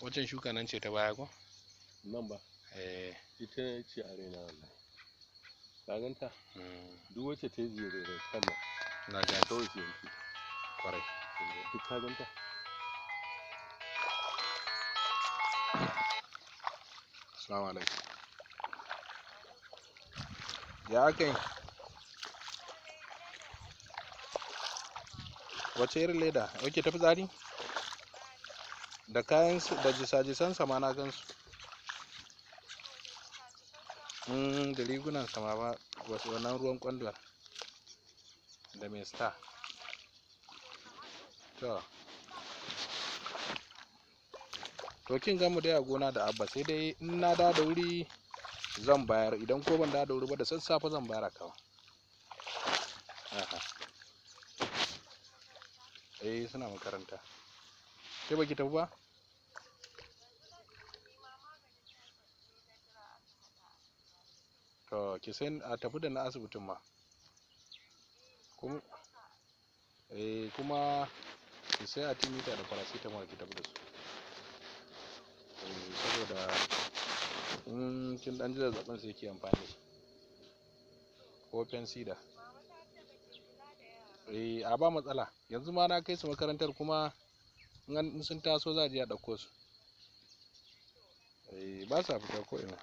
Wajen shuka nan ce ta baya ko? Nan ba. Ita ce a raina wallahi. Ka ganta? Duk wacce ta yi jere kan nan. Na ga kawai ke yanki. kwarai. Duk ka ganta? Assalamu alaikum. Ya aka yi? Wace irin leda? Oke tafi tsari? Da kayan da jisa-jisan sama na gansu. Da rigunan sama ba wasu wannan ruwan kwandon da mai star. To kin gamu dai a gona da abba, sai dai in na da wuri zan bayar, idan ko ban da wuri ba da sassafe zan bayar kawai. Suna makaranta. Ke baki tafi ba? To ki sai a tafi da na asibitin ma. Kuma ki sai artimiter da paracetamol ki tafi da su. Saboda in kin dan ji zazzabin sai ki amfani da shi. Ko fensida. A ba matsala. Yanzu ma na kai su makarantar, kuma in sun taso za a je a ɗauko su. Ba sa fita ko ina.